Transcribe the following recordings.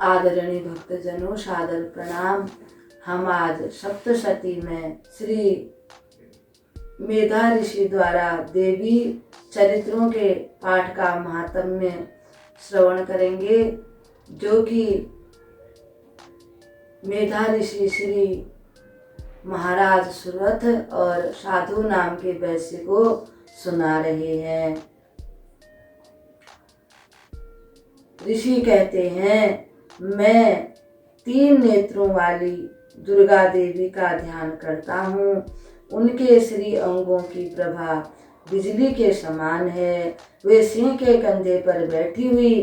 आदरणीय भक्तजनों, सादर प्रणाम। हम आज सप्तशती में श्री मेधा ऋषि द्वारा देवी चरित्रों के पाठ का महात्म्य श्रवण करेंगे, जो कि मेधा ऋषि श्री महाराज सुरथ और साधु नाम के वैश्य को सुना रहे हैं। ऋषि कहते हैं, मैं 3 नेत्रों वाली दुर्गा देवी का ध्यान करता हूँ। उनके श्री अंगों की प्रभा बिजली के समान है। वे सिंह के कंधे पर बैठी हुई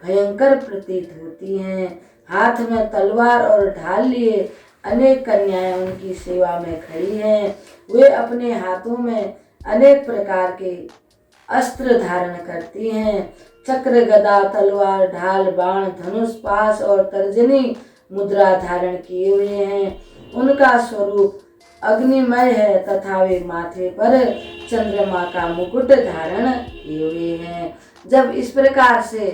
भयंकर प्रतीत होती हैं। हाथ में तलवार और ढाल लिए अनेक कन्याएं उनकी सेवा में खड़ी हैं। वे अपने हाथों में अनेक प्रकार के अस्त्र धारण करती हैं। चक्र, गदा, तलवार, ढाल, बाण, धनुष, पाश और तर्जनी मुद्रा धारण किए हुए हैं। उनका स्वरूप अग्निमय है तथा वे माथे पर चंद्रमा का मुकुट धारण किए हुए हैं। जब इस प्रकार से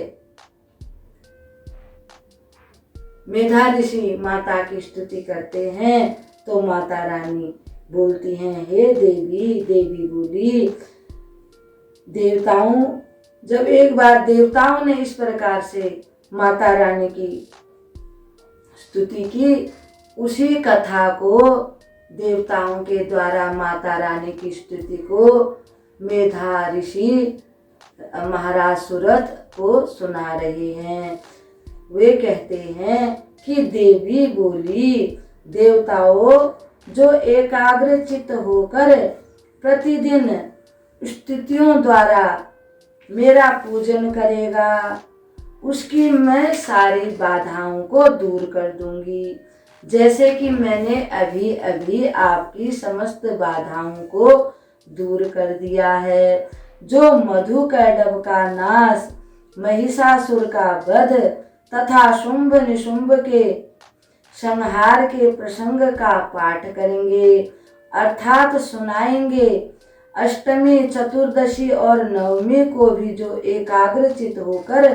मेधा ऋषि माता की स्तुति करते हैं तो माता रानी बोलती हैं, हे देवी। देवी बोली, देवताओं, जब एक बार देवताओं ने इस प्रकार से माता रानी की स्तुति की, उसी कथा को देवताओं के द्वारा माता रानी की स्तुति को मेधा ऋषि महाराज सुरथ को सुना रहे हैं। वे कहते हैं कि देवी बोली, देवताओं, जो एकाग्र चित्त होकर प्रतिदिन स्तुतियों द्वारा मेरा पूजन करेगा, उसकी मैं सारी बाधाओं को दूर कर दूंगी। जैसे कि मैंने अभी अभी आपकी समस्त बाधाओं को दूर कर दिया है। जो मधु कैटभ का नाश, महिषासुर का वध तथा शुंभ निशुंभ के संहार के प्रसंग का पाठ करेंगे, अर्थात सुनाएंगे। अष्टमी, चतुर्दशी और नवमी को भी जो एकाग्रचित होकर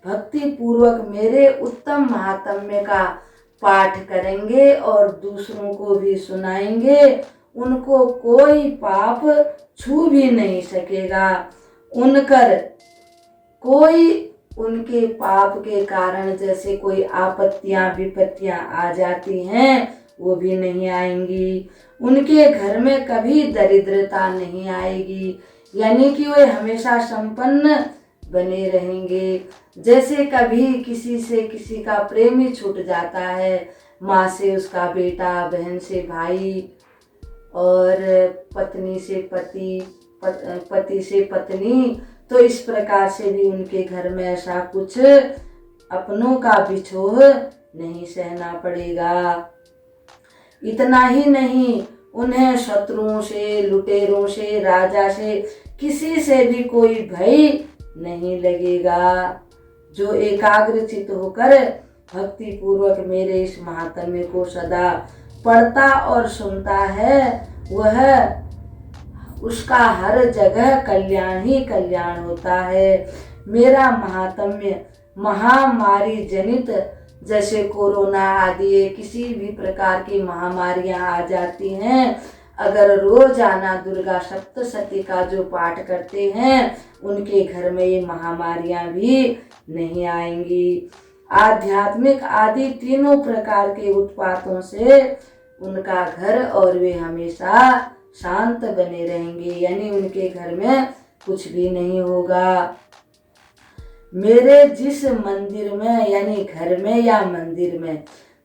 भक्ति पूर्वक मेरे उत्तम महात्म्य का पाठ करेंगे और दूसरों को भी सुनाएंगे, उनको कोई पाप छू भी नहीं सकेगा। उनके पाप के कारण जैसे कोई आपत्तियां विपत्तियां आ जाती हैं, वो भी नहीं आएंगी। उनके घर में कभी दरिद्रता नहीं आएगी, यानी कि वे हमेशा संपन्न बने रहेंगे। जैसे कभी किसी से किसी का प्रेमी छूट जाता है, माँ से उसका बेटा, बहन से भाई और पत्नी से पति, पति से पत्नी, तो इस प्रकार से भी उनके घर में ऐसा कुछ अपनों का बिछोह नहीं सहना पड़ेगा। इतना ही नहीं, उन्हें शत्रुओं से, लुटेरों से, राजा से, किसी से भी कोई भय नहीं लगेगा। जो एकाग्रचित होकर भक्ति पूर्वक मेरे इस महात्म्य को सदा पढ़ता और सुनता है, वह उसका हर जगह कल्याण ही कल्याण होता है। मेरा महात्म्य महामारी जनित, जैसे कोरोना आदि किसी भी प्रकार की महामारियां आ जाती हैं, अगर रोजाना दुर्गा सप्तशती का जो पाठ करते हैं, उनके घर में ये महामारियां भी नहीं आएंगी। आध्यात्मिक आदि तीनों प्रकार के उत्पातों से उनका घर और वे हमेशा शांत बने रहेंगे, यानी उनके घर में कुछ भी नहीं होगा। मेरे जिस मंदिर में, यानी घर में या मंदिर में,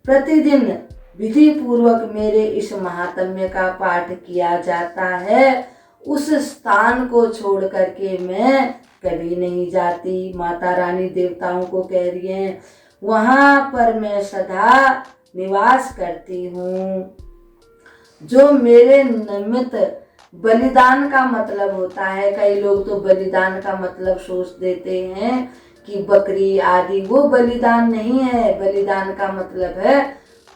प्रतिदिन विधि पूर्वक मेरे इस महात्म्य का पाठ किया जाता है, उस स्थान को छोड़ करके मैं कभी नहीं जाती। माता रानी देवताओं को कह रही हैं, वहां पर मैं सदा निवास करती हूँ। जो मेरे निमित्त बलिदान का मतलब होता है, कई लोग तो बलिदान का मतलब सोच देते हैं कि बकरी आदि, वो बलिदान नहीं है। बलिदान का मतलब है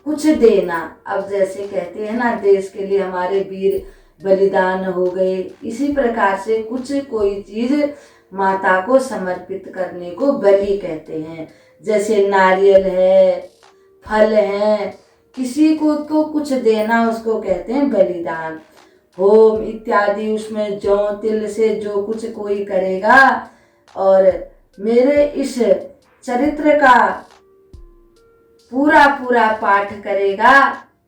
कुछ देना। अब जैसे कहते हैं ना, देश के लिए हमारे वीर बलिदान हो गए, इसी प्रकार से कुछ कोई चीज माता को समर्पित करने को बलि कहते हैं। जैसे नारियल है, फल है, किसी को कुछ देना उसको कहते हैं बलिदान। होम इत्यादि उसमें जौ तिल से जो कुछ कोई करेगा और मेरे इस चरित्र का पूरा पूरा पाठ करेगा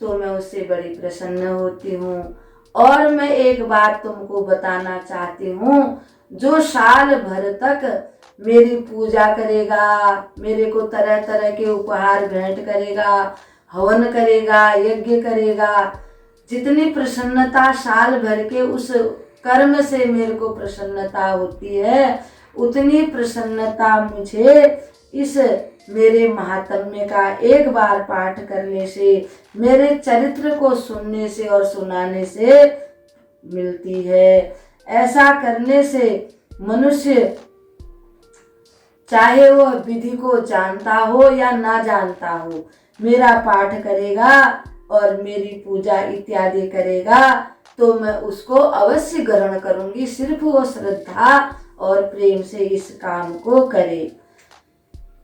तो मैं उससे बड़ी प्रसन्न होती हूँ। और मैं एक बात तुमको बताना चाहती हूँ, जो साल भर तक मेरी पूजा करेगा, मेरे को तरह तरह के उपहार भेंट करेगा, हवन करेगा, यज्ञ करेगा, जितनी प्रसन्नता साल भर के उस कर्म से मेरे को प्रसन्नता होती है, उतनी प्रसन्नता मुझे इस मेरे महात्म्य का एक बार पाठ करने से, मेरे चरित्र को सुनने से और सुनाने से मिलती है। ऐसा करने से मनुष्य चाहे वह विधि को जानता हो या ना जानता हो, मेरा पाठ करेगा और मेरी पूजा इत्यादि करेगा तो मैं उसको अवश्य ग्रहण करूंगी, सिर्फ वो श्रद्धा और प्रेम से इस काम को करे।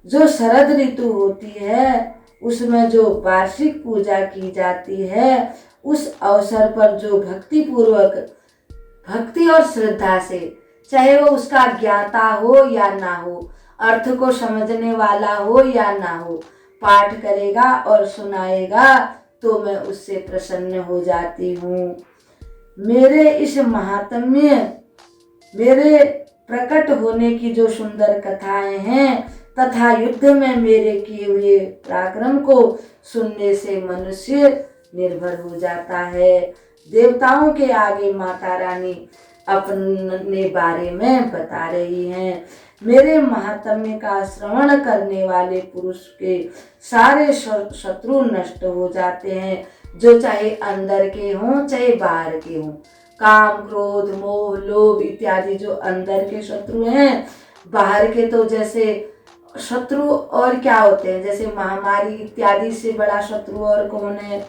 जो शरद ऋतु होती है उसमें जो वार्षिक पूजा की जाती है, उस अवसर पर जो भक्ति पूर्वक, भक्ति और श्रद्धा से, चाहे वो उसका ज्ञाता हो या ना हो, अर्थ को समझने वाला हो या ना हो, पाठ करेगा और सुनाएगा तो मैं उससे प्रसन्न हो जाती हूँ। मेरे इस महात्म्य, मेरे प्रकट होने की जो सुंदर कथाएं हैं तथा युद्ध में मेरे किए हुए पराक्रम को सुनने से मनुष्य निर्भर हो जाता है। देवताओं के आगे माता रानी अपने बारे में बता रही हैं। मेरे महात्म्य का श्रवण करने वाले पुरुष के सारे शत्रु नष्ट हो जाते हैं, जो चाहे अंदर के हों चाहे बाहर के हों। काम, क्रोध, मोह, लोभ इत्यादि जो अंदर के शत्रु हैं, बाहर के तो जैसे शत्रु और क्या होते हैं, जैसे महामारी इत्यादि से बड़ा शत्रु और कौन है,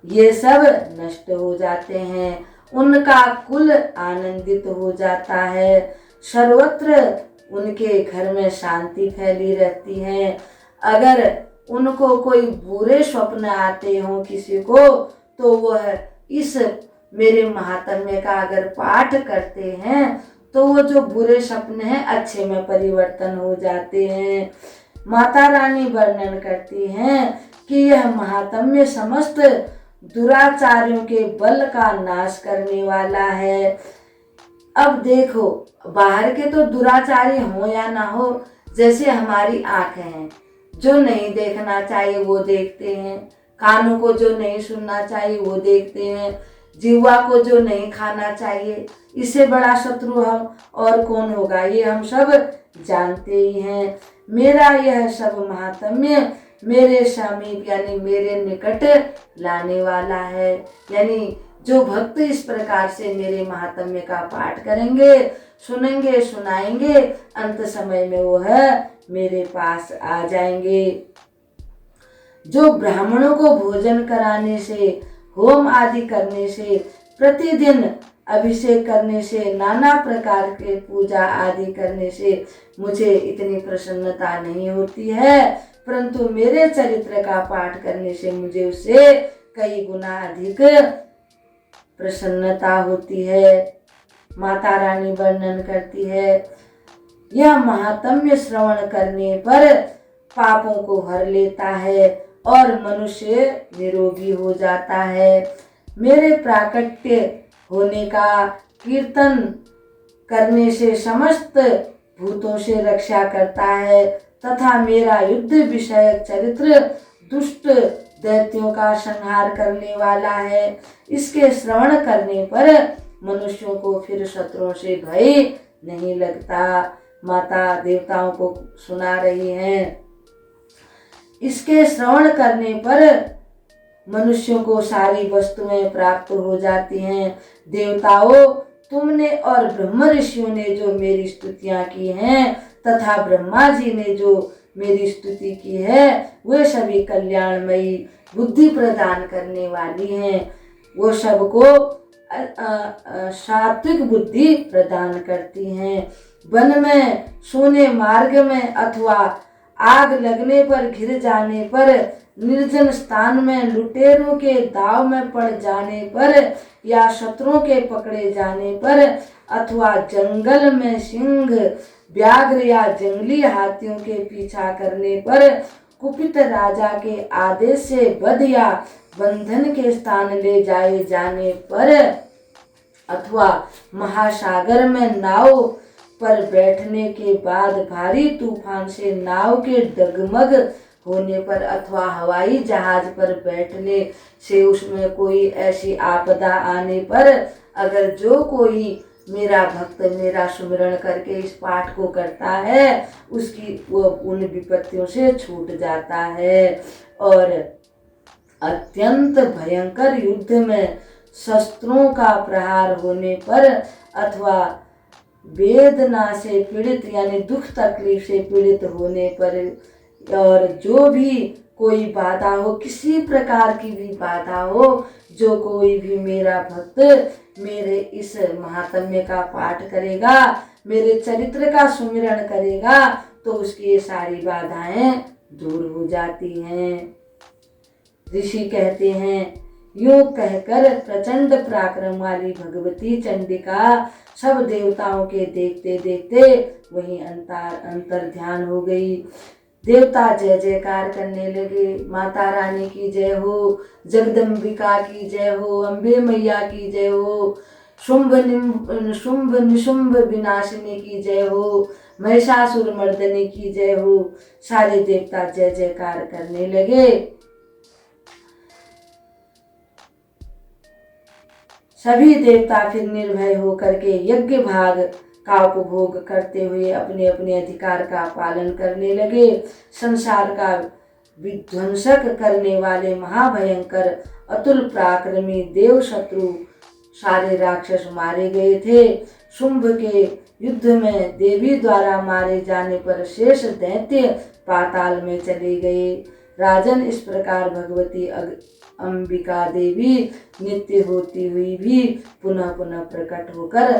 ये सब नष्ट हो जाते हैं। उनका कुल आनंदित हो जाता है, सर्वत्र उनके घर में शांति फैली रहती है। अगर उनको कोई बुरे स्वप्न आते हों किसी को, तो वह इस मेरे महात्म्य का अगर पाठ करते हैं तो वो जो बुरे सपने हैं अच्छे में परिवर्तन हो जाते हैं। माता रानी वर्णन करती हैं कि यह महात्म्य समस्त दुराचारियों के बल का नाश करने वाला है। अब देखो, बाहर के तो दुराचारी हो या ना हो, जैसे हमारी आंखें हैं, जो नहीं देखना चाहिए वो देखते हैं, कानों को जो नहीं सुनना चाहिए वो देखते हैं, जीवा को जो नहीं खाना चाहिए, इससे बड़ा शत्रु हम और कौन होगा, ये हम सब जानते ही हैं। मेरा यह सब महात्म्य मेरे समीप यानी मेरे निकट लाने वाला है। यानी जो भक्त इस प्रकार से मेरे महात्म्य का पाठ करेंगे, सुनेंगे, सुनाएंगे, अंत समय में वो है मेरे पास आ जाएंगे। जो ब्राह्मणों को भोजन कराने से, होम आदि करने से, प्रतिदिन अभिषेक करने से, नाना प्रकार के पूजा आदि करने से मुझे इतनी प्रसन्नता नहीं होती है, परंतु मेरे चरित्र का पाठ करने से मुझे उससे कई गुना अधिक प्रसन्नता होती है। माता रानी वर्णन करती है, यह महात्म्य श्रवण करने पर पापों को हर लेता है और मनुष्य निरोगी हो जाता है। मेरे प्राकट्य होने का कीर्तन करने से समस्त भूतों से रक्षा करता है तथा मेरा युद्ध विषयक चरित्र दुष्ट दैत्यों का संहार करने वाला है। इसके श्रवण करने पर मनुष्यों को फिर शत्रुओं से भय नहीं लगता। माता देवताओं को सुना रही हैं। इसके श्रवण करने पर मनुष्यों को सारी वस्तुएं प्राप्त हो जाती हैं। देवताओं, तुमने और ब्रह्म ऋषियों ने जो मेरी स्तुतियां की हैं तथा ब्रह्मा जी ने जो मेरी स्तुति की है, वे सभी कल्याणमयी, बुद्धि प्रदान करने वाली हैं। वो सबको सात्विक बुद्धि प्रदान करती हैं। वन में सोने मार्ग में अथवा आग लगने पर घिर जाने पर, निर्जन स्थान में लुटेरों के दाव में पड़ जाने पर, या शत्रुओं के पकड़े जाने पर, अथवा जंगल में सिंह, व्याघ्र या जंगली हाथियों के पीछा करने पर, कुपित राजा के आदेश से वध या बंधन के स्थान ले जाए जाने पर, अथवा महासागर में नाव पर बैठने के बाद भारी तूफान से नाव के डगमग होने पर, अथवा हवाई जहाज पर बैठने से उसमें कोई ऐसी आपदा आने पर, अगर जो कोई मेरा भक्त मेरा सुमिरन करके इस पाठ को करता है, उसकी वो उन विपत्तियों से छूट जाता है। और अत्यंत भयंकर युद्ध में शस्त्रों का प्रहार होने पर, अथवा वेदना से पीड़ित यानी दुख तकलीफ से पीड़ित होने पर, और जो भी कोई बाधा हो, किसी प्रकार की भी बाधा हो, जो कोई भी मेरा भक्त मेरे इस महात्म्य का पाठ करेगा, मेरे चरित्र का सुमिरन करेगा, तो उसकी ये सारी बाधाएं दूर हो जाती हैं। ऋषि कहते हैं, यूं कहकर प्रचंड पराक्रम वाली भगवती चंडिका सब देवताओं के देखते देखते वहीं अंतर ध्यान हो गई। देवता जय जयकार करने लगे, माता रानी की जय हो, जगदम्बिका की जय हो, अम्बे मैया की जय हो, शुंभ निशुंभ विनाशिनी की जय हो, महिषासुर मर्दनी की जय हो। सारे देवता जय जयकार करने लगे। सभी देवता फिर निर्भय होकर के यज्ञ भाग का उपभोग करते हुए अपने अपने अधिकार का पालन करने लगे। संसार का विध्वंसक करने वाले महाभयंकर अतुल पराक्रमी देव शत्रु सारे राक्षस मारे गए थे। शुंभ के युद्ध में देवी द्वारा मारे जाने पर शेष दैत्य पाताल में चले गए। राजन, इस प्रकार भगवती अंबिका देवी नित्य होती हुई भी पुनः पुनः प्रकट होकर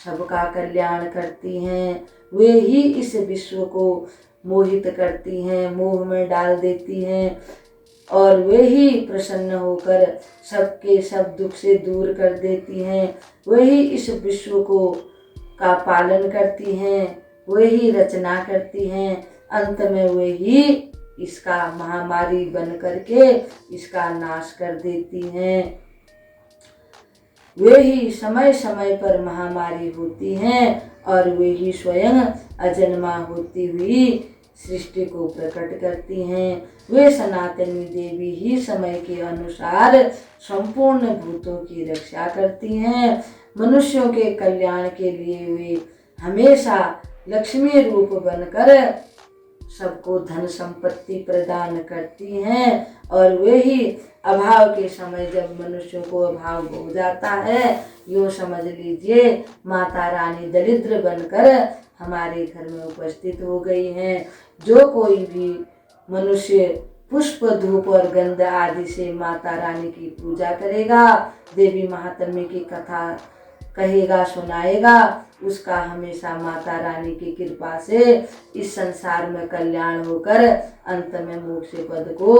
सबका कल्याण करती हैं। वे ही इस विश्व को मोहित करती हैं, मोह में डाल देती हैं, और वे ही प्रसन्न होकर सबके सब दुख से दूर कर देती हैं। वे ही इस विश्व को का पालन करती हैं, वे ही रचना करती हैं। अंत में वे ही इसका महामारी बन करके इसका नाश कर देती हैं। वे ही समय समय पर महामारी होती हैं, और वे ही स्वयं अजन्मा होती हुई सृष्टि को प्रकट करती हैं। वे सनातनी देवी ही समय के अनुसार संपूर्ण भूतों की रक्षा करती हैं। मनुष्यों के कल्याण के लिए वे हमेशा लक्ष्मी रूप बनकर सबको धन संपत्ति प्रदान करती हैं, और वे ही अभाव के समय जब मनुष्यों को अभाव हो जाता है, यूँ समझ लीजिए माता रानी दरिद्र बनकर हमारे घर में उपस्थित हो गई हैं। जो कोई भी मनुष्य पुष्प धूप और गंध आदि से माता रानी की पूजा करेगा, देवी महात्म्य की कथा कहेगा, सुनाएगा, उसका हमेशा माता रानी की कृपा से इस संसार में कल्याण होकर अंत में मोक्ष पद को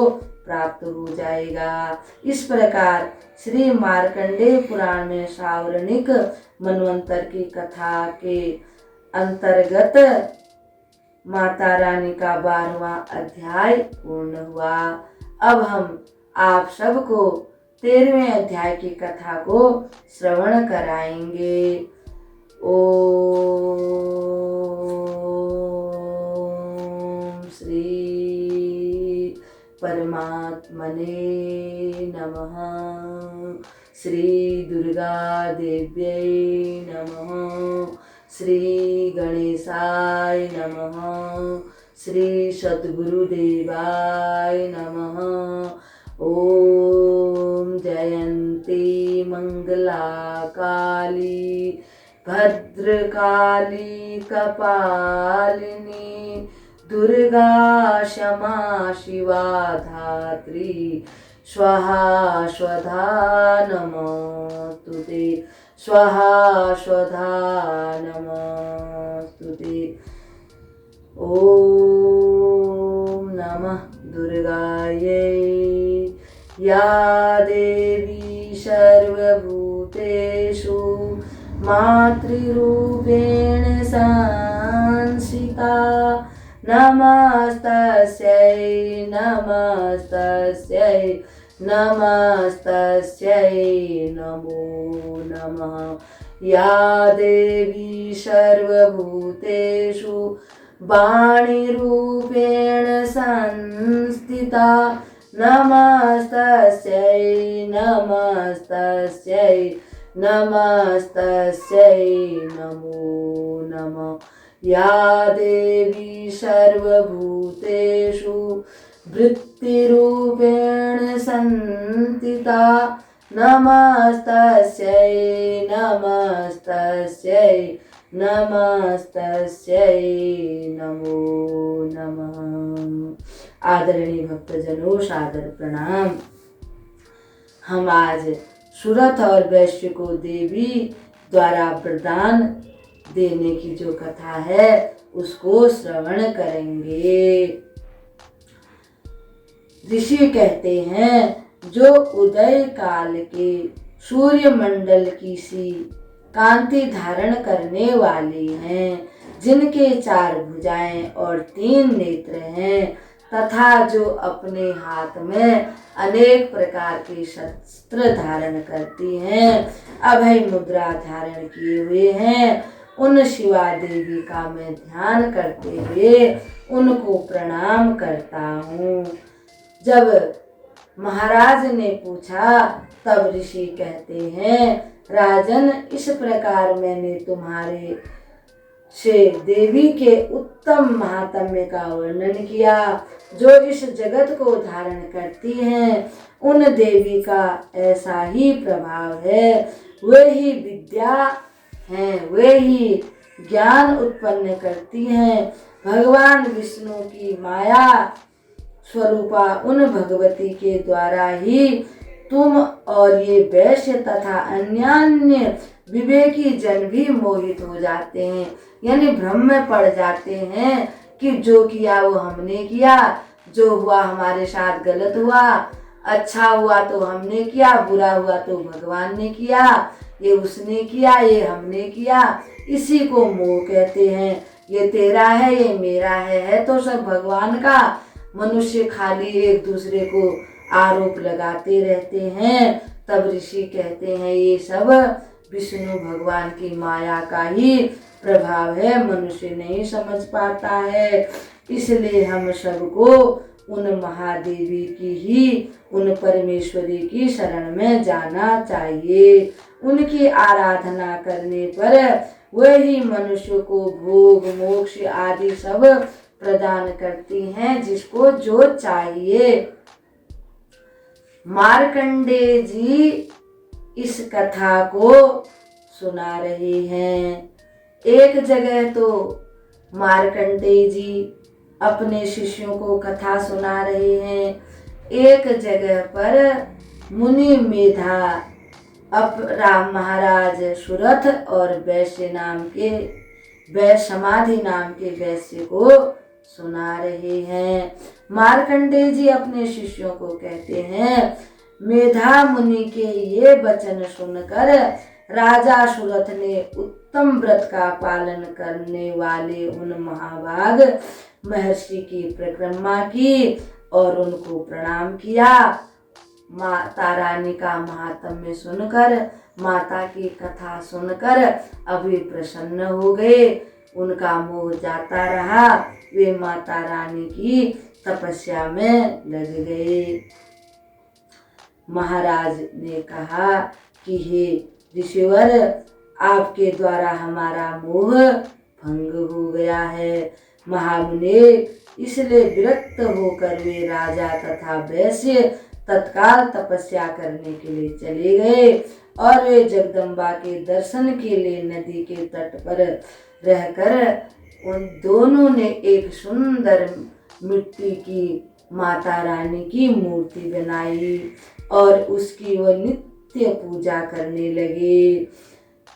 प्राप्त हो जाएगा। इस प्रकार श्री मार्कंडेय पुराण में सावर्णिक मनवंतर की कथा के अंतर्गत माता रानी का 12वां अध्याय पूर्ण हुआ। अब हम आप सबको 13वें अध्याय की कथा को श्रवण कराएंगे। ओम श्री परमात्मने नमः। श्री दुर्गा देव्यै नमः। श्री गणेशाय नमः। श्री सद्गुरुदेवाय नमः। ओम जयंती मंगला काली भद्रकाली कपालिनी दुर्गा क्षमा शिवा धात्री स्वाहा स्वधा नमोस्तुते, स्वाहा स्वधा नमोस्तुते। ॐ नमः दुर्गायै या देवी सर्वभूतेषु मातृरूपेण संस्थिता। नमस्तस्यै नमस्तस्यै नमस्तस्यै नमो नमः। या देवी सर्वभूतेषु वाणीरूपेण संस्थिता। नमस्तस्यै नमस्तस्यै नमस्तस्यै नमो नमः। या देवी सर्वभूतेषु वृत्तिरूपेण संस्थिता। नमस्तस्यै नमस्तस्यै नमस्तस्यै नमो नमः। आदरणीय भक्तजनों, सादर प्रणाम। हम आज सुरथ और वैश्य को देवी द्वारा वरदान देने की जो कथा है उसको श्रवण करेंगे। ऋषि कहते हैं, जो उदय काल के सूर्य मंडल की सी कांति धारण करने वाली हैं, जिनके 4 भुजाएं और 3 नेत्र हैं, तथा जो अपने हाथ में अनेक प्रकार के शस्त्र धारण करती हैं, अभय मुद्रा धारण किए हुए हैं, उन शिवा देवी का मैं ध्यान करते हुए उनको प्रणाम करता हूँ। जब महाराज ने पूछा तब ऋषि कहते हैं, राजन, इस प्रकार मैंने तुम्हारे से देवी के उत्तम महात्म्य का वर्णन किया, जो इस जगत को धारण करती हैं। उन देवी का ऐसा ही प्रभाव है, वे ही विद्या हैं, वे ही ज्ञान उत्पन्न करती हैं। भगवान विष्णु की माया स्वरूपा उन भगवती के द्वारा ही तुम और ये वैश्य तथा अन्य विवेकी जन भी मोहित हो जाते हैं, यानी भ्रम में पड़ जाते हैं कि जो किया वो हमने किया, जो हुआ हमारे साथ गलत हुआ, अच्छा हुआ तो हमने किया, बुरा हुआ तो भगवान ने किया, ये उसने किया, ये हमने किया। इसी को मोह कहते हैं। ये तेरा है, ये मेरा है तो सब भगवान का। मनुष्य खाली एक दूसरे को आरोप लगाते रहते हैं। तब ऋषि कहते हैं, ये सब विष्णु भगवान की माया का ही प्रभाव है, मनुष्य नहीं समझ पाता है। इसलिए हम सबको उन महादेवी की ही, उन परमेश्वरी की शरण में जाना चाहिए। उनकी आराधना करने पर वही मनुष्य को भोग मोक्ष आदि सब प्रदान करती हैं, जिसको जो चाहिए। मार्कंडेय जी इस कथा को सुना रहे हैं। एक जगह तो मार्कंडेय जी अपने शिष्यों को कथा सुना रहे हैं, एक जगह पर मुनि मेधा राम महाराज सुरथ और समाधि नाम के वैश्य को सुना रहे हैं। मार्कंडेय जी अपने शिष्यों को कहते हैं, मेधा मुनि के ये वचन सुनकर राजा सुरथ ने उत्तम व्रत का पालन करने वाले उन महाभाग महर्षि की परिक्रमा की और उनको प्रणाम किया। माता रानी का महात्म्य सुनकर, माता की कथा सुनकर अभी प्रसन्न हो गए, उनका मोह जाता रहा, वे माता रानी की तपस्या में लग गए। महाराज ने कहा कि हे ऋषिवर, आपके द्वारा हमारा मोह भंग हो गया है। महामुने, इसलिए विरक्त होकर वे राजा तथा वैश्य तत्काल तपस्या करने के लिए चले गए और वे जगदम्बा के दर्शन के लिए नदी के तट पर रहकर उन दोनों ने एक सुंदर मिट्टी की माता रानी की मूर्ति बनाई और उसकी वह नित्य पूजा करने लगे।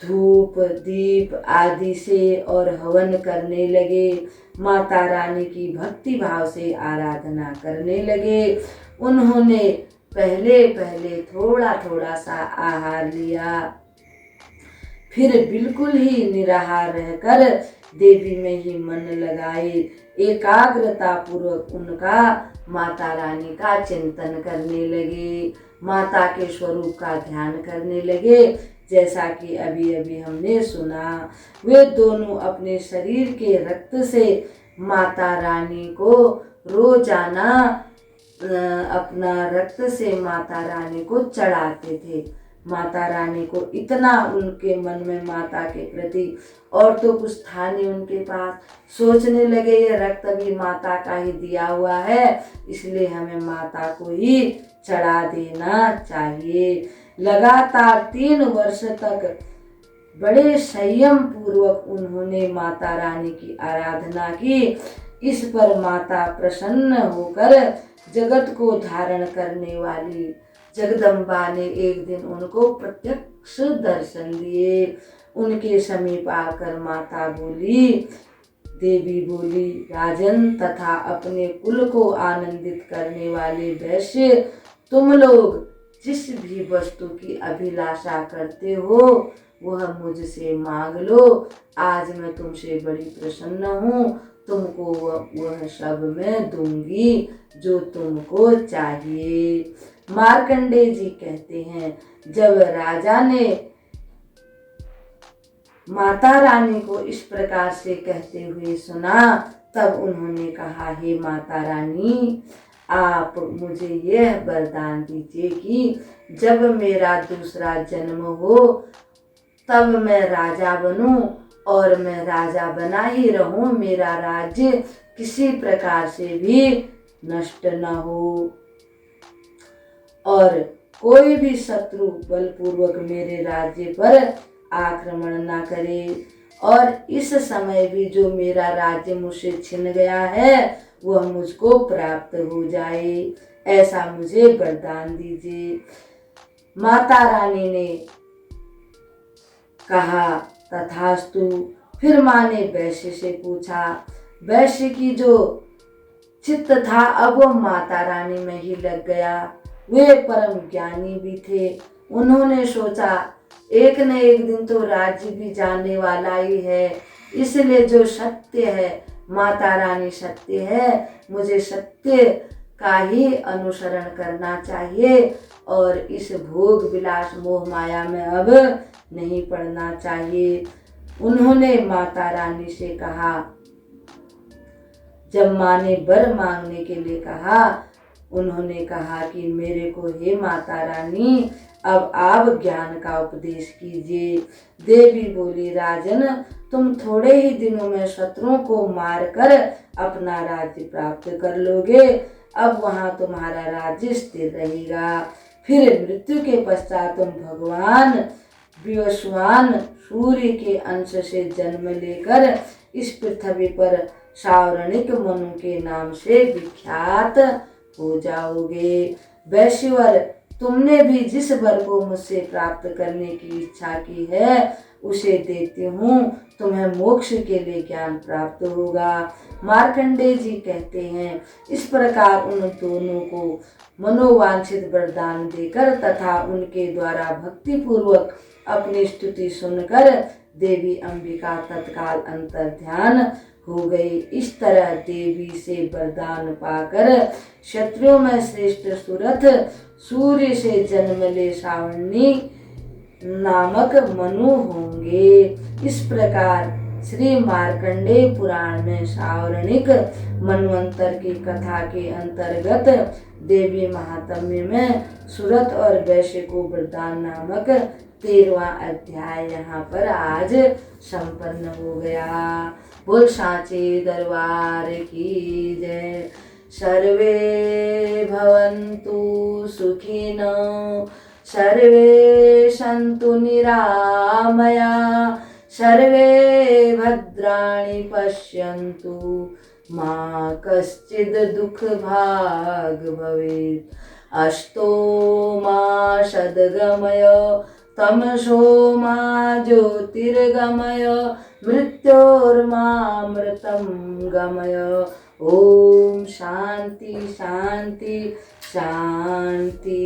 धूप दीप आदि से और हवन करने लगे। माता रानी की भक्ति भाव से आराधना करने लगे। उन्होंने पहले पहले थोड़ा थोड़ा सा आहार लिया, फिर बिल्कुल ही निराहार रहकर देवी में ही मन लगाए। एकाग्रता पूर्वक उनका माता रानी का चिंतन करने लगे, माता के स्वरूप का ध्यान करने लगे। जैसा कि अभी अभी हमने सुना, वे दोनों अपने शरीर के रक्त से माता रानी को रोजाना अपना रक्त से माता रानी को चढ़ाते थे। माता रानी को इतना उनके मन में माता के प्रति और तो कुछ था नहीं उनके पास। सोचने लगे ये रक्त भी माता का ही दिया हुआ है, इसलिए हमें माता को ही चढ़ा देना चाहिए। लगातार 3 वर्ष तक बड़े संयम पूर्वक उन्होंने माता रानी की आराधना की। इस पर माता प्रसन्न होकर जगत को धारण करने वाली जगदम्बा ने एक दिन उनको प्रत्यक्ष दर्शन दिए। उनके समीप आकर माता बोली, देवी बोली, राजन तथा अपने कुल को आनंदित करने वाले वैश्य, तुम लोग जिस भी वस्तु की अभिलाषा करते हो वह मुझसे मांग लो। आज मैं तुमसे बड़ी प्रसन्न हूँ, तुमको वह सब मैं दूंगी जो तुमको चाहिए। मार्कंडेय जी कहते हैं, जब राजा ने माता रानी को इस प्रकार से कहते हुए सुना, तब उन्होंने कहा, हे माता रानी, आप मुझे यह वरदान दीजिए कि जब मेरा दूसरा जन्म हो तब मैं राजा बनूं और मैं राजा बना ही रहूं, मेरा राज्य किसी प्रकार से भी नष्ट न हो और कोई भी शत्रु बलपूर्वक मेरे राज्य पर आक्रमण न करे और इस समय भी जो मेरा राज्य मुझसे छिन गया है वह मुझको प्राप्त हो जाए, ऐसा मुझे वरदान दीजिए। माता रानी ने कहा, तथास्तु। फिर माँ ने वैश्य से पूछा। वैश्य की जो चित्त था अब वो माता रानी में ही लग गया। वे परम ज्ञानी भी थे। उन्होंने सोचा एक न एक दिन तो राज्य भी जाने वाला ही है, इसलिए जो सत्य है, माता रानी सत्य है, मुझे सत्य का ही अनुसरण करना चाहिए और इस भोग विलास मोह माया में अब नहीं पड़ना चाहिए। उन्होंने माता रानी से कहा, जब माँ ने वर मांगने के लिए कहा, उन्होंने कहा कि मेरे को हे माता रानी, अब आप ज्ञान का उपदेश कीजिए। देवी बोली, राजन, तुम थोड़े ही दिनों में शत्रुओं को मारकर अपना राज्य प्राप्त कर लोगे। अब वहाँ तुम्हारा राज्य स्थिर रहेगा। फिर मृत्यु के पश्चात तुम भगवान विवस्वान सूर्य के अंश से जन्म लेकर इस पृथ्वी पर सावरणिक मनु के नाम से विख्यात हो जाओगे। वैश्यवर, तुमने भी जिस वर को मुझसे प्राप्त करने की इच्छा की है उसे देती हूँ, तुम्हें मोक्ष के लिए ज्ञान प्राप्त होगा। मार्कंडेय जी कहते हैं, इस प्रकार उन दोनों को मनोवांछित वरदान देकर तथा उनके द्वारा भक्ति पूर्वक अपनी स्तुति सुनकर देवी अंबिका तत्काल अंतर ध्यान हो गई। इस तरह देवी से वरदान पाकर क्षत्रियों में श्रेष्ठ सुरथ सूर्य से जन्म ले सावर्णी नामक मनु होंगे। इस प्रकार श्री मार्कंडेय पुराण में सावर्णिक मनवंतर की कथा के अंतर्गत देवी महात्म्य में सुरथ और वैश्य को वरदान नामक 13वां अध्याय यहाँ पर आज संपन्न हो गया। बोल सांचे दरबार की जय। सर्वे भवन्तु सुखिनो, सर्वे सन्तु निरामया, सर्वे भद्राणि पश्यन्तु मा कश्चिद् दुःख भाग भवेत्। अस्तो मा सद्गमय तमसो मा ज्योतिर्गमय मृत्योर्मामृतं गमय। ओम शांति शांति शांति।